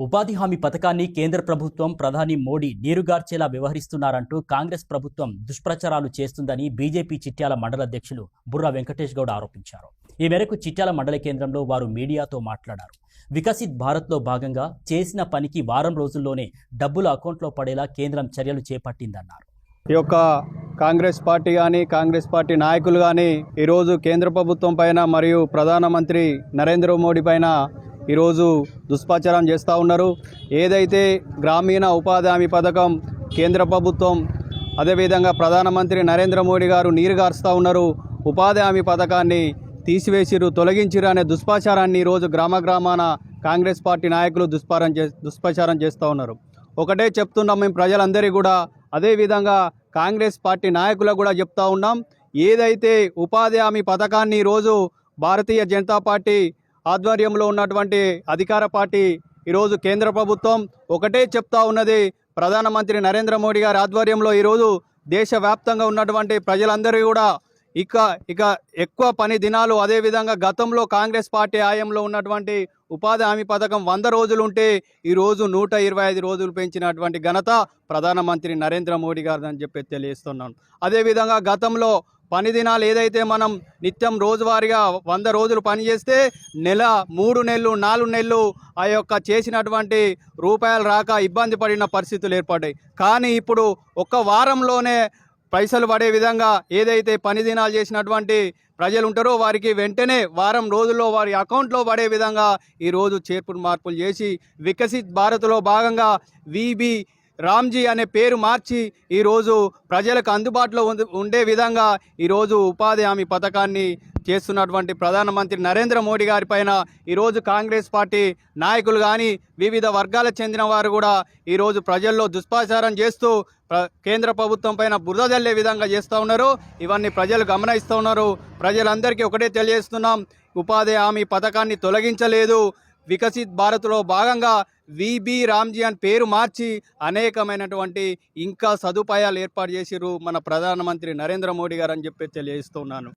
ఉపాధి హామీ పథకాన్ని కేంద్ర ప్రభుత్వం ప్రధాని మోడీ నీరుగార్చేలా వ్యవహరిస్తున్నారంటూ కాంగ్రెస్ ప్రభుత్వం దుష్ప్రచారాలు చేస్తుందని బీజేపీ చిట్యాల మండల అధ్యక్షులు బుర్రా వెంకటేష్ గౌడ్ ఆరోపించారు. ఈ మేరకు చిట్యాల మండల కేంద్రంలో వారు మీడియాతో మాట్లాడారు. వికసిత్ భారత్లో భాగంగా చేసిన పనికి వారం రోజుల్లోనే డబ్బులు అకౌంట్లో పడేలా కేంద్రం చర్యలు చేపట్టిందన్నారు. ఈ యొక్క కాంగ్రెస్ పార్టీ కానీ కాంగ్రెస్ పార్టీ నాయకులు కానీ ఈరోజు కేంద్ర ప్రభుత్వం పైన మరియు ప్రధానమంత్రి నరేంద్ర మోడీ పైన ఈరోజు దుష్ప్రచారం చేస్తూ ఉన్నారు. ఏదైతే గ్రామీణ ఉపాధి హామీ పథకం కేంద్ర ప్రభుత్వం అదేవిధంగా ప్రధానమంత్రి నరేంద్ర మోడీ గారు నీరుగారుస్తూ ఉన్నారు. ఉపాధి హామీ పథకాన్ని తీసివేసిరు, తొలగించిరు అనే దుష్ప్రచారాన్ని ఈరోజు గ్రామాన కాంగ్రెస్ పార్టీ నాయకులు దుష్ప్రచారం చేస్తూ ఉన్నారు. ఒకటే చెప్తున్నాం మేము ప్రజలందరికీ కూడా, అదేవిధంగా కాంగ్రెస్ పార్టీ నాయకులకు కూడా చెప్తా ఉన్నాం. ఏదైతే ఉపాధి హామీ పథకాన్ని ఈరోజు భారతీయ జనతా పార్టీ ఆధ్వర్యంలో ఉన్నటువంటి అధికార పార్టీ ఈరోజు కేంద్ర ప్రభుత్వం ఒకటే చెప్తా ఉన్నది, ప్రధానమంత్రి నరేంద్ర మోడీ గారి ఆధ్వర్యంలో ఈరోజు దేశవ్యాప్తంగా ఉన్నటువంటి ప్రజలందరూ కూడా ఇక ఎక్కువ పని దినాలు, అదేవిధంగా గతంలో కాంగ్రెస్ పార్టీ హయాంలో ఉన్నటువంటి ఉపాధి హామీ పథకం 100 రోజులు ఉంటే ఈరోజు 125 రోజులు పెంచినటువంటి ఘనత ప్రధానమంత్రి నరేంద్ర మోడీ గారు అని చెప్పి తెలియజేస్తున్నాను. అదేవిధంగా గతంలో పని దినాలు ఏదైతే మనం నిత్యం రోజువారీగా 100 రోజులు పనిచేస్తే నెల 3 నెలలు 4 నెలలు ఆ యొక్క చేసినటువంటి రూపాయలు రాక ఇబ్బంది పడిన పరిస్థితులు ఏర్పడ్డాయి. కానీ ఇప్పుడు ఒక్క వారంలోనే పైసలు పడే విధంగా ఏదైతే పని దినాలు చేసినటువంటి ప్రజలు ఉంటారో వారికి వెంటనే వారం రోజుల్లో వారి అకౌంట్లో పడే విధంగా ఈరోజు మార్పులు చేసి వికసిత్ భారత్లో భాగంగా విబి రామ్జీ అనే పేరు మార్చి ఈరోజు ప్రజలకు అందుబాటులో ఉండే విధంగా ఈరోజు ఉపాధి హామీ పథకాన్ని చేస్తున్నటువంటి ప్రధానమంత్రి నరేంద్ర మోడీ గారి పైన ఈరోజు కాంగ్రెస్ పార్టీ నాయకులు కానీ వివిధ వర్గాలకు చెందిన వారు కూడా ఈరోజు ప్రజల్లో దుష్ప్రచారం చేస్తూ కేంద్ర ప్రభుత్వం పైన బురద జల్లే విధంగా చేస్తూ ఉన్నారు. ఇవన్నీ ప్రజలు గమనిస్తూ ఉన్నారు. ప్రజలందరికీ ఒకటే తెలియజేస్తున్నాం, ఉపాధి హామీ పథకాన్ని తొలగించలేదు. వికసిత్ భారత్లో భాగంగా విబి రామ్జీ అని పేరు మార్చి అనేకమైనటువంటి ఇంకా సదుపాయాలు ఏర్పాటు చేసిరు మన ప్రధానమంత్రి నరేంద్ర మోడీ గారు అని చెప్పి తెలియజేస్తున్నాను.